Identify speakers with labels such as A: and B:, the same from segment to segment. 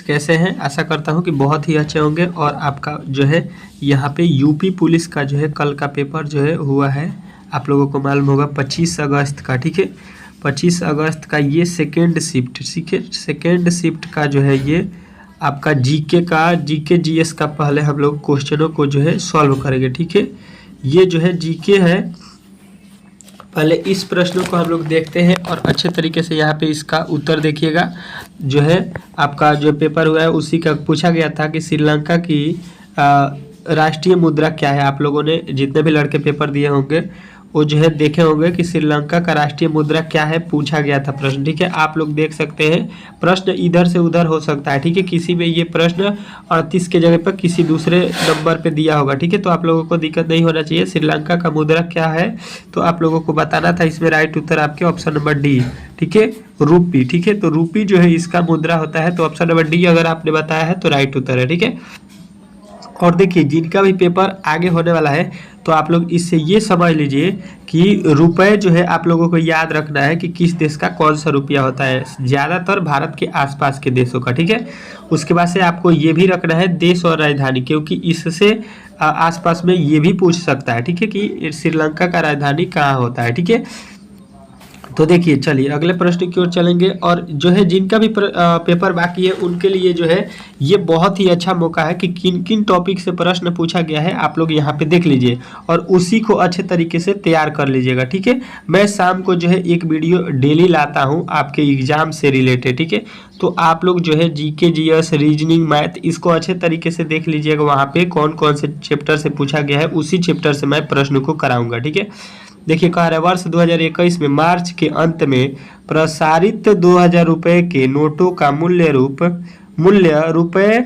A: कैसे हैं? आशा करता हूं कि बहुत ही अच्छे होंगे। और आपका जो है यहाँ पे यूपी पुलिस का जो है कल का पेपर जो है हुआ है, आप लोगों को मालूम होगा 25 अगस्त का। ठीक है, 25 अगस्त का ये सेकेंड शिफ्ट, ठीक है, सेकेंड शिफ्ट का जो है ये आपका जीके जीएस का पहले हम लोग क्वेश्चनों को जो है सॉल्व करेंगे। ठीक है, ये जो है जीके है, पहले इस प्रश्न को हम लोग देखते हैं और अच्छे तरीके से यहाँ पे इसका उत्तर देखिएगा। जो है आपका जो पेपर हुआ है उसी का पूछा गया था कि श्रीलंका की राष्ट्रीय मुद्रा क्या है। आप लोगों ने जितने भी लड़के पेपर दिए होंगे वो जो है देखे होंगे कि श्रीलंका का राष्ट्रीय मुद्रा क्या है, पूछा गया था प्रश्न। ठीक है, आप लोग देख सकते हैं प्रश्न इधर से उधर हो सकता है। ठीक है, किसी में ये प्रश्न 38 के जगह पर किसी दूसरे नंबर पे दिया होगा। ठीक है, तो आप लोगों को दिक्कत नहीं होना चाहिए। श्रीलंका का मुद्रा क्या है तो आप लोगों को बताना था। इसमें राइट उत्तर आपके ऑप्शन नंबर डी, ठीक है, रूपी। ठीक है, तो रूपी जो है इसका मुद्रा होता है, तो ऑप्शन नंबर डी अगर आपने बताया है तो राइट उत्तर है। ठीक है, और देखिए जिनका भी पेपर आगे होने वाला है तो आप लोग इससे ये समझ लीजिए कि रुपए जो है आप लोगों को याद रखना है कि किस देश का कौन सा रुपया होता है, ज़्यादातर भारत के आसपास के देशों का। ठीक है, उसके बाद से आपको ये भी रखना है देश और राजधानी, क्योंकि इससे आसपास में ये भी पूछ सकता है। ठीक है, कि श्रीलंका का राजधानी कहाँ होता है। ठीक है, तो देखिए चलिए अगले प्रश्न की ओर चलेंगे। और जो है जिनका भी पेपर बाकी है उनके लिए जो है ये बहुत ही अच्छा मौका है कि किन किन टॉपिक से प्रश्न पूछा गया है आप लोग यहाँ पे देख लीजिए और उसी को अच्छे तरीके से तैयार कर लीजिएगा। ठीक है, मैं शाम को जो है एक वीडियो डेली लाता हूँ आपके एग्जाम से रिलेटेड। ठीक है, तो आप लोग जो है जीके जीएस रीजनिंग मैथ इसको अच्छे तरीके से देख लीजिएगा। वहाँ पे कौन कौन से चैप्टर से पूछा गया है उसी चैप्टर से मैं प्रश्न को कराऊंगा। ठीक है, देखिए कह रहा है वर्ष 2021 में मार्च के अंत में प्रसारित 2000 रुपये के नोटों का मूल्य रुपये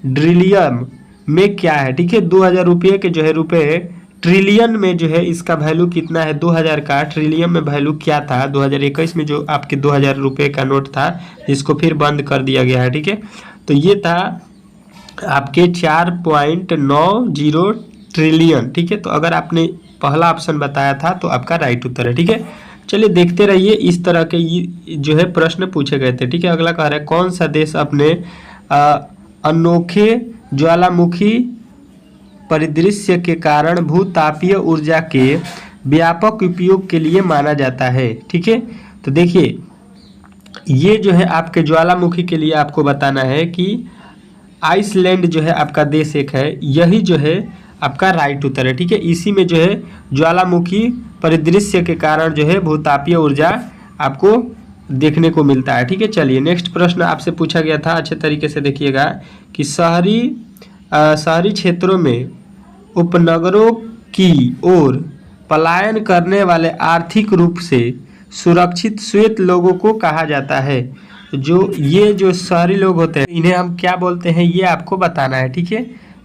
A: ट्रिलियन में क्या है। ठीक है, 2000 रुपये के जो है रुपये ट्रिलियन में जो है इसका वैल्यू कितना है, 2000 का ट्रिलियन में वैल्यू क्या था 2021 में जो आपके 2000 रुपये का नोट था जिसको फिर बंद कर दिया गया है। ठीक है, तो ये था आपके 4.90 ट्रिलियन। ठीक है, तो अगर आपने पहला ऑप्शन बताया था तो आपका राइट उत्तर है। ठीक है, चलिए देखते रहिए, इस तरह के जो है प्रश्न पूछे गए थे। ठीक है, अगला कह रहा है कौन सा देश अपने अनोखे ज्वालामुखी परिदृश्य के कारण भूतापीय ऊर्जा के व्यापक उपयोग के लिए माना जाता है। ठीक है, तो देखिए ये जो है आपके ज्वालामुखी के लिए आपको बताना है कि आइसलैंड जो है आपका देश एक है, यही जो है आपका राइट उत्तर है। ठीक है, इसी में जो है ज्वालामुखी परिदृश्य के कारण जो है भूतापीय ऊर्जा आपको देखने को मिलता है। ठीक है, चलिए नेक्स्ट प्रश्न आपसे पूछा गया था, अच्छे तरीके से देखिएगा कि शहरी क्षेत्रों में उपनगरों की ओर पलायन करने वाले आर्थिक रूप से सुरक्षित श्वेत लोगों को कहा जाता है। ये जो शहरी लोग होते हैं इन्हें हम क्या बोलते हैं ये आपको बताना है। ठीक है,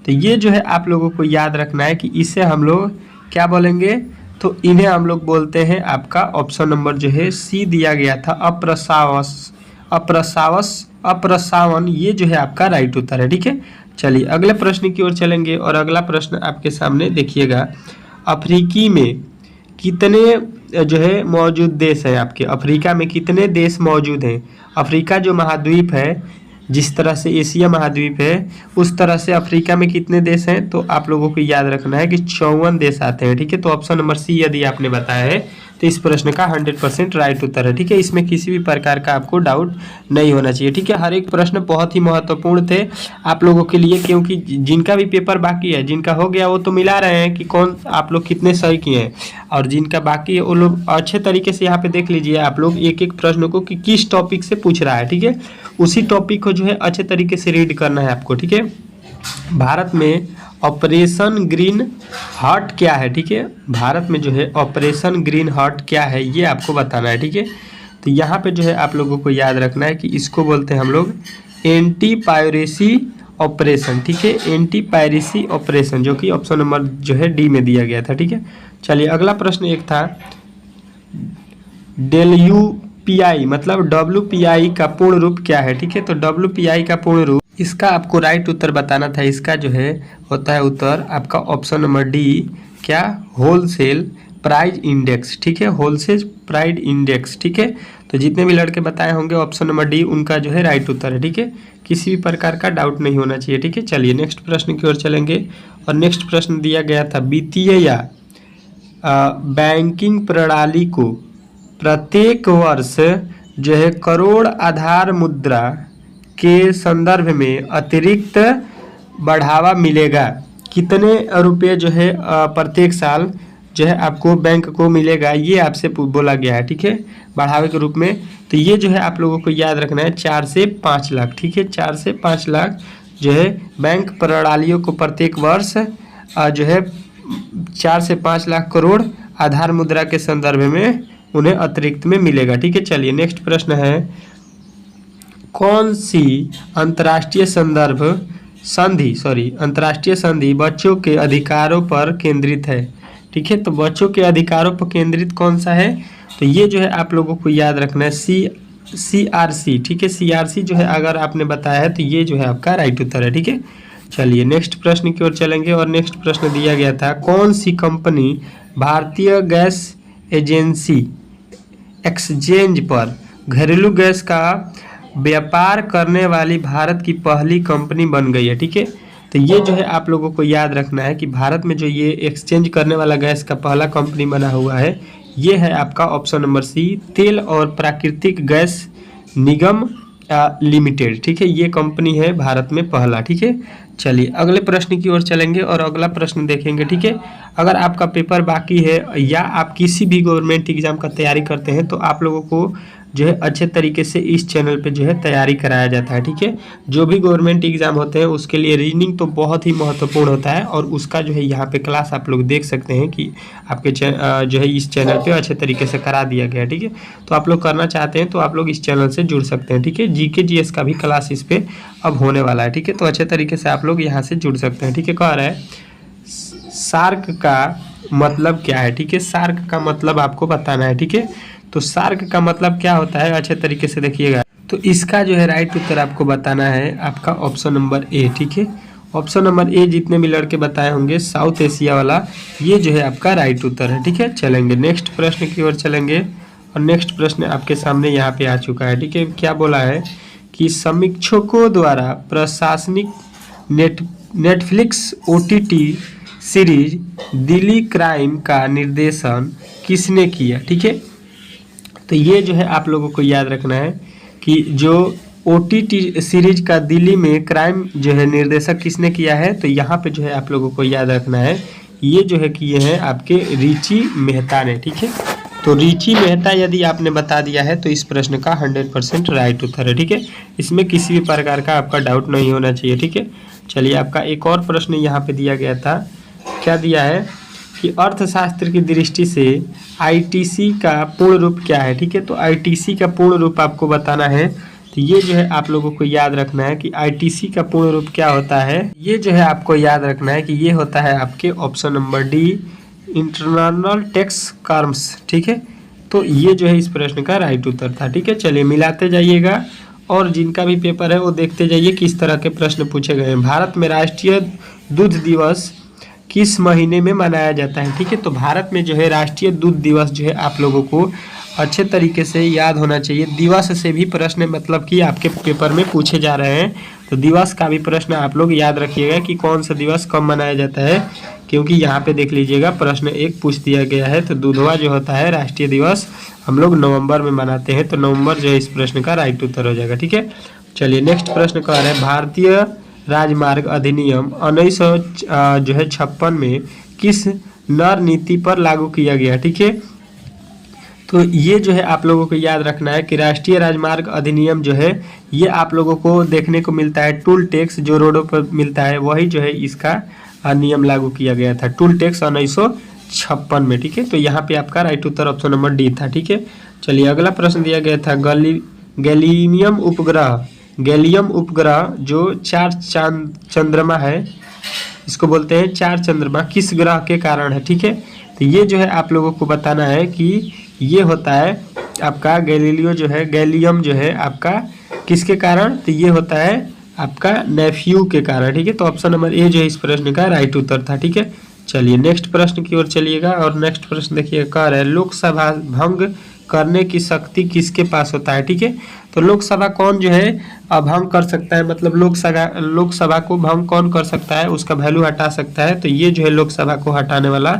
A: तो ये जो है आप लोगों को याद रखना है कि इसे हम लोग क्या बोलेंगे, तो इन्हें हम लोग बोलते हैं आपका ऑप्शन नंबर जो है सी दिया गया था अप्रसावन, ये जो है आपका राइट उत्तर है। ठीक है, चलिए अगले प्रश्न की ओर चलेंगे और अगला प्रश्न आपके सामने देखिएगा। अफ्रीकी में कितने जो है मौजूद देश हैं, आपके अफ्रीका में कितने देश मौजूद हैं। अफ्रीका जो महाद्वीप है, जिस तरह से एशिया महाद्वीप है उस तरह से अफ्रीका में कितने देश हैं, तो आप लोगों को याद रखना है कि 54 देश आते हैं। ठीक है, तो ऑप्शन नंबर सी यदि आपने बताया है तो इस प्रश्न का 100% राइट उत्तर है। ठीक है, इसमें किसी भी प्रकार का आपको डाउट नहीं होना चाहिए। ठीक है, हर एक प्रश्न बहुत ही महत्वपूर्ण थे आप लोगों के लिए, क्योंकि जिनका भी पेपर बाकी है, जिनका हो गया वो तो मिला रहे हैं कि कौन आप लोग कितने सही किए हैं, और जिनका बाकी है वो लोग अच्छे तरीके से यहाँ पे देख लीजिए आप लोग एक एक प्रश्न को कि किस टॉपिक से पूछ रहा है। ठीक है, उसी टॉपिक को जो है अच्छे तरीके से रीड करना है आपको। ठीक है, भारत में ऑपरेशन ग्रीन हार्ट क्या है। ठीक है, भारत में जो है ऑपरेशन ग्रीन हार्ट क्या है ये आपको बताना है। ठीक है, तो यहाँ पे जो है आप लोगों को याद रखना है कि इसको बोलते हैं हम लोग एंटी पायरेसी ऑपरेशन। ठीक है, एंटी पायरेसी ऑपरेशन, जो कि ऑप्शन नंबर जो है डी में दिया गया था। ठीक है, चलिए अगला प्रश्न एक था WPI मतलब WPI का पूर्ण रूप क्या है। ठीक है, तो WPI का पूर्ण रूप, इसका आपको राइट उत्तर बताना था। इसका जो है होता है उत्तर आपका ऑप्शन नंबर डी, क्या, होलसेल प्राइस इंडेक्स। ठीक है, होलसेल प्राइस इंडेक्स। ठीक है, तो जितने भी लड़के बताए होंगे ऑप्शन नंबर डी उनका जो है राइट उत्तर है। ठीक है, किसी भी प्रकार का डाउट नहीं होना चाहिए। ठीक है, चलिए नेक्स्ट प्रश्न की ओर चलेंगे। और नेक्स्ट प्रश्न दिया गया था, वित्तीय या बैंकिंग प्रणाली को प्रत्येक वर्ष जो है करोड़ आधार मुद्रा के संदर्भ में अतिरिक्त बढ़ावा मिलेगा। कितने रुपये जो है प्रत्येक साल जो है आपको बैंक को मिलेगा, ये आपसे बोला गया है। ठीक है, बढ़ावे के रूप में। तो ये जो है आप लोगों को याद रखना है 4 से 5 लाख। ठीक है, 4 से 5 लाख जो है बैंक प्रणालियों को प्रत्येक वर्ष जो है 4 से 5 लाख करोड़ आधार मुद्रा के संदर्भ में उन्हें अतिरिक्त में मिलेगा। ठीक है, चलिए नेक्स्ट प्रश्न है, कौन सी अंतर्राष्ट्रीय संधि बच्चों के अधिकारों पर केंद्रित है। ठीक है, तो बच्चों के अधिकारों पर केंद्रित कौन सा है, तो ये जो है आप लोगों को याद रखना है CRC। ठीक है, CRC जो है अगर आपने बताया है तो ये जो है आपका राइट उत्तर है। ठीक है, चलिए नेक्स्ट प्रश्न की ओर चलेंगे। और नेक्स्ट प्रश्न दिया गया था, कौन सी कंपनी भारतीय गैस एजेंसी एक्सचेंज पर घरेलू गैस का व्यापार करने वाली भारत की पहली कंपनी बन गई है। ठीक है, तो ये जो है आप लोगों को याद रखना है कि भारत में जो ये एक्सचेंज करने वाला गैस का पहला कंपनी बना हुआ है, ये है आपका ऑप्शन नंबर सी, तेल और प्राकृतिक गैस निगम लिमिटेड। ठीक है, ये कंपनी है भारत में पहला। ठीक है, चलिए अगले प्रश्न की ओर चलेंगे और अगला प्रश्न देखेंगे। ठीक है, अगर आपका पेपर बाकी है या आप किसी भी गवर्नमेंट एग्जाम का तैयारी करते हैं तो आप लोगों को जो है अच्छे तरीके से इस चैनल पे जो है तैयारी कराया जाता है। ठीक है, जो भी गवर्नमेंट एग्जाम होते हैं उसके लिए रीजनिंग तो बहुत ही महत्वपूर्ण होता है और उसका जो है यहाँ पे क्लास आप लोग देख सकते हैं कि आपके जो है इस चैनल पे अच्छे तरीके से करा दिया गया है। ठीक है, तो आप लोग करना चाहते हैं तो आप लोग इस चैनल से जुड़ सकते हैं। ठीक है, GK GS का भी क्लास इस पर अब होने वाला है। ठीक है, तो अच्छे तरीके से आप लोग यहाँ से जुड़ सकते हैं। ठीक है, कह रहा है सार्क का मतलब क्या है। ठीक है, सार्क का मतलब आपको बताना है। ठीक है, तो सार्क का मतलब क्या होता है अच्छे तरीके से देखिएगा। तो इसका जो है राइट उत्तर आपको बताना है आपका ऑप्शन नंबर ए। ठीक है, ऑप्शन नंबर ए जितने भी लड़के बताए होंगे साउथ एशिया वाला, ये जो है आपका राइट उत्तर है। ठीक है, चलेंगे नेक्स्ट प्रश्न की ओर चलेंगे। और नेक्स्ट प्रश्न आपके सामने यहाँ पे आ चुका है। ठीक है, क्या बोला है कि समीक्षकों द्वारा प्रशासनिक Netflix OTT series Delhi crime का निर्देशन किसने किया। ठीक है, तो ये जो है आप लोगों को याद रखना है कि जो OTT सीरीज का दिल्ली में क्राइम जो है निर्देशक किसने किया है, तो यहाँ पे जो है आप लोगों को याद रखना है ये जो है किए हैं आपके रिची मेहता ने। ठीक है, तो रिची मेहता यदि आपने बता दिया है तो इस प्रश्न का 100% राइट उत्तर है। ठीक है, इसमें किसी भी प्रकार का आपका डाउट नहीं होना चाहिए। ठीक है, चलिए आपका एक और प्रश्न यहाँ पे दिया गया था, क्या दिया है कि अर्थशास्त्र की दृष्टि से ITC का पूर्ण रूप क्या है। ठीक है, तो ITC का पूर्ण रूप आपको बताना है। तो ये जो है आप लोगों को याद रखना है कि ITC का पूर्ण रूप क्या होता है। ये जो है आपको याद रखना है कि ये होता है आपके option number D, internal tax कर्म्स। ठीक है, तो ये जो है इस प्रश्न का राइट उत्तर था। ठीक है, चलिए मिलाते जाइएगा और जिनका भी पेपर है वो देखते जाइए किस तरह के प्रश्न पूछे गए हैं। भारत में राष्ट्रीय दूध दिवस किस महीने में मनाया जाता है। ठीक है, तो भारत में जो है राष्ट्रीय दूध दिवस जो है आप लोगों को अच्छे तरीके से याद होना चाहिए। दिवस से भी प्रश्न मतलब कि आपके पेपर में पूछे जा रहे हैं, तो दिवस का भी प्रश्न आप लोग याद रखिएगा कि कौन सा दिवस कब मनाया जाता है, क्योंकि यहाँ पे देख लीजिएगा प्रश्न एक पूछ दिया गया है। तो दूधवा जो होता है राष्ट्रीय दिवस हम लोग नवंबर में मनाते हैं, तो नवंबर जो है इस प्रश्न का राइट उत्तर हो जाएगा। ठीक है, चलिए नेक्स्ट प्रश्न कह रहे हैं, भारतीय राजमार्ग अधिनियम 1956 में किस नर नीति पर लागू किया गया। ठीक है, तो ये जो है आप लोगों को याद रखना है कि राष्ट्रीय राजमार्ग अधिनियम जो है ये आप लोगों को देखने को मिलता है टूल टैक्स जो रोडों पर मिलता है, वही जो है इसका नियम लागू किया गया था, टूल टैक्स 1956 में। ठीक है, तो यहाँ पे आपका राइट उत्तर ऑप्शन नंबर डी था। ठीक है, चलिए अगला प्रश्न दिया गया था, गैलियम उपग्रह जो 4 चंद्रमा है, इसको बोलते हैं 4 चंद्रमा, किस ग्रह के कारण है। ठीक है, तो ये जो है आप लोगों को बताना है कि ये होता है आपका गैलीलियो जो है, गैलियम जो है आपका किसके कारण, तो ये होता है आपका नेफ्यू के कारण। ठीक है, तो ऑप्शन नंबर ए जो है इस प्रश्न का राइट उत्तर था। ठीक है, चलिए नेक्स्ट प्रश्न की ओर चलिएगा। और नेक्स्ट प्रश्न देखिए, कह रहा है लोकसभा भंग करने की शक्ति किसके पास होता है, ठीक है। तो लोकसभा कौन जो है भंग कर सकता है, मतलब लोकसभा को भंग कौन कर सकता है, उसका वैल्यू हटा सकता है, तो ये जो है लोकसभा को हटाने वाला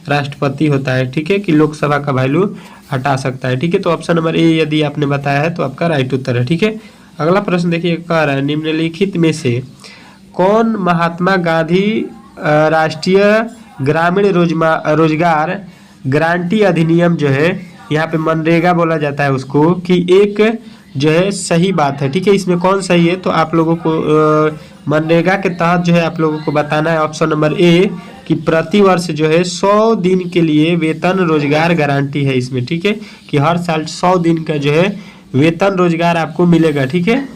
A: राष्ट्रपति होता है, ठीक है, कि लोकसभा का वैल्यू हटा सकता है, ठीक है। तो ऑप्शन नंबर ए यदि आपने बताया है तो आपका राइट उत्तर है, ठीक है। अगला प्रश्न देखिए, कह रहा है निम्नलिखित में से कौन महात्मा गांधी राष्ट्रीय ग्रामीण रोजगार गारंटी अधिनियम जो है, यहाँ पे मनरेगा बोला जाता है उसको, कि एक जो है सही बात है, ठीक है। इसमें कौन सही है, तो आप लोगों को मनरेगा के तहत जो है आप लोगों को बताना है ऑप्शन नंबर ए कि प्रति वर्ष जो है 100 दिन के लिए वेतन रोजगार गारंटी है इसमें, ठीक है, कि हर साल 100 दिन का जो है वेतन रोजगार आपको मिलेगा, ठीक है,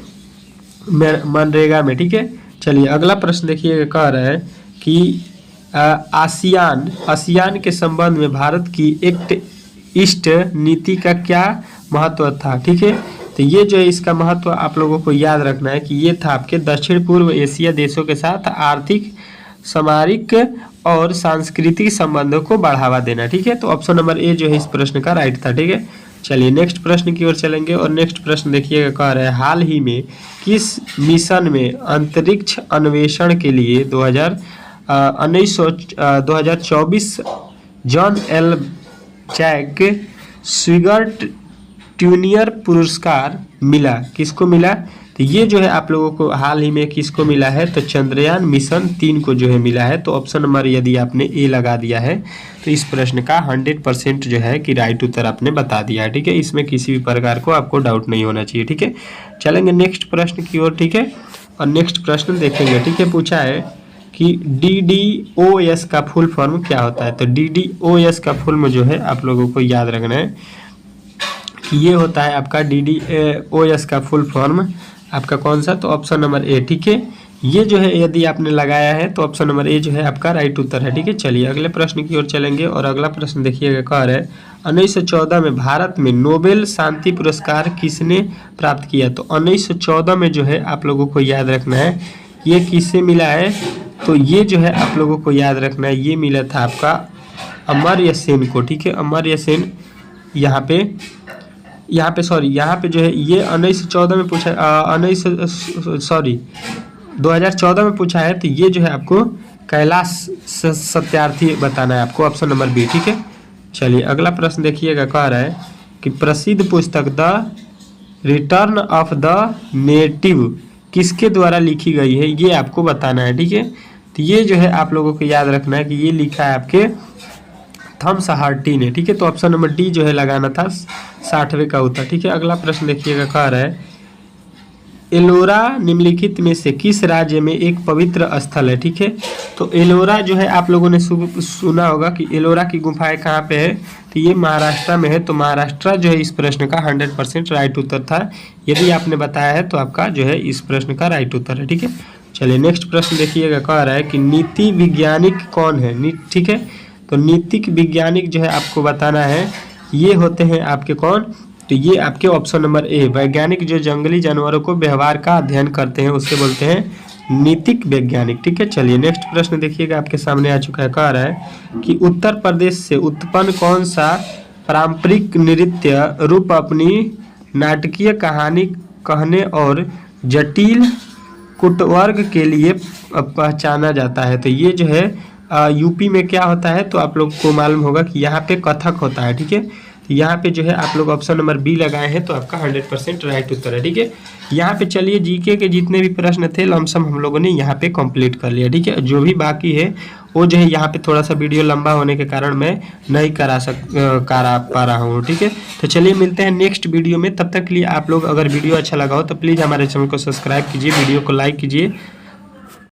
A: मनरेगा में, ठीक है। चलिए अगला प्रश्न देखिए, कह रहा है कि आसियान के संबंध में भारत की एक्ट ईस्ट नीति का क्या महत्व था, ठीक है। तो ये जो है इसका महत्व आप लोगों को याद रखना है कि ये था आपके दक्षिण पूर्व एशिया देशों के साथ आर्थिक, सामरिक और सांस्कृतिक संबंधों को बढ़ावा देना, ठीक है। तो ऑप्शन नंबर ए जो है इस प्रश्न का राइट था, ठीक है। चलिए नेक्स्ट प्रश्न की ओर चलेंगे और नेक्स्ट प्रश्न देखिएगा, कह रहा है हाल ही में किस मिशन में अंतरिक्ष अन्वेषण के लिए 2024 जॉन एल जैक स्विगर्ट ट्यूनियर पुरस्कार मिला, किसको मिला, तो ये जो है आप लोगों को हाल ही में किसको मिला है, तो चंद्रयान मिशन 3 को जो है मिला है। तो ऑप्शन नंबर यदि आपने ए लगा दिया है तो इस प्रश्न का 100% जो है कि राइट उत्तर आपने बता दिया है, ठीक है। इसमें किसी भी प्रकार को आपको डाउट नहीं होना चाहिए, ठीक है। चलेंगे नेक्स्ट प्रश्न की ओर, ठीक है, और नेक्स्ट प्रश्न देखेंगे, ठीक है। पूछा है कि DDoS का फुल फॉर्म क्या होता है, तो DDoS का फुल जो है आप लोगों को याद रखना है कि ये होता है आपका DDoS का फुल फॉर्म आपका कौन सा, तो ऑप्शन नंबर ए, ठीक है। ये जो है यदि आपने लगाया है तो ऑप्शन नंबर ए जो है आपका राइट उत्तर है, ठीक है। चलिए अगले प्रश्न की ओर चलेंगे और अगला प्रश्न देखिएगा, कह रहा है 1914 में भारत में नोबेल शांति पुरस्कार किसने प्राप्त किया, तो 1914 में जो है आप लोगों को याद रखना है ये किससे मिला है, तो ये जो है आप लोगों को याद रखना है ये मिला था आपका अमर्त्य सेन को, ठीक है। अमर्त्य सेन यहाँ पे यहाँ पे जो है ये 1914 में पूछा 2014 में पूछा है, तो ये जो है आपको कैलाश सत्यार्थी बताना है आपको, ऑप्शन नंबर बी, ठीक है। चलिए अगला प्रश्न देखिएगा, कह रहा है कि प्रसिद्ध पुस्तक the return of the native किसके द्वारा लिखी गई है, ये आपको बताना है, ठीक है। तो ये जो है आप लोगों को याद रखना है कि ये लिखा है आपके थॉमस हार्डी ने, ठीक है। तो ऑप्शन नंबर डी जो है लगाना था 60वें का उत्तर, ठीक है। अगला प्रश्न देखिएगा, कह रहा है एलोरा निम्नलिखित में से किस राज्य में एक पवित्र स्थल है, ठीक है। तो एलोरा जो है आप लोगों ने सुना होगा कि एलोरा की गुफाएं कहाँ पे है, तो ये महाराष्ट्र में है। तो महाराष्ट्र जो है इस प्रश्न का 100% राइट उत्तर था, यदि आपने बताया है तो आपका जो है इस प्रश्न का राइट उत्तर है, ठीक है। चलिए नेक्स्ट प्रश्न देखिएगा, कह रहा है कि नीति वैज्ञानिक कौन है, ठीक है। तो नीतिक वैज्ञानिक जो है आपको बताना है ये होते हैं आपके कौन, तो ये आपके ऑप्शन नंबर ए वैज्ञानिक जो जंगली जानवरों को व्यवहार का अध्ययन करते हैं उसे बोलते हैं नीतिक वैज्ञानिक, ठीक है। चलिए नेक्स्ट प्रश्न देखिएगा आपके सामने आ चुका है, कह रहा है कि उत्तर प्रदेश से उत्पन्न कौन सा पारंपरिक नृत्य रूप अपनी नाटकीय कहानी कहने और जटिल कुटवर्ग के लिए पहचाना जाता है, तो ये जो है यूपी में क्या होता है, तो आप लोग को मालूम होगा कि यहाँ पे कथक होता है, ठीक है। तो यहाँ पे जो है आप लोग ऑप्शन नंबर बी लगाए हैं तो आपका 100% राइट उत्तर है, ठीक है। यहाँ पे चलिए जीके के जितने भी प्रश्न थे लमसम हम लोगों ने यहाँ पे कंप्लीट कर लिया, ठीक है। जो भी बाकी है वो जो है यहाँ पे थोड़ा सा वीडियो लंबा होने के कारण मैं नहीं करा पा रहा हूँ, ठीक है। तो चलिए मिलते हैं नेक्स्ट वीडियो में, तब तक के लिए आप लोग अगर वीडियो अच्छा लगा हो तो प्लीज़ हमारे चैनल को सब्सक्राइब कीजिए, वीडियो को लाइक कीजिए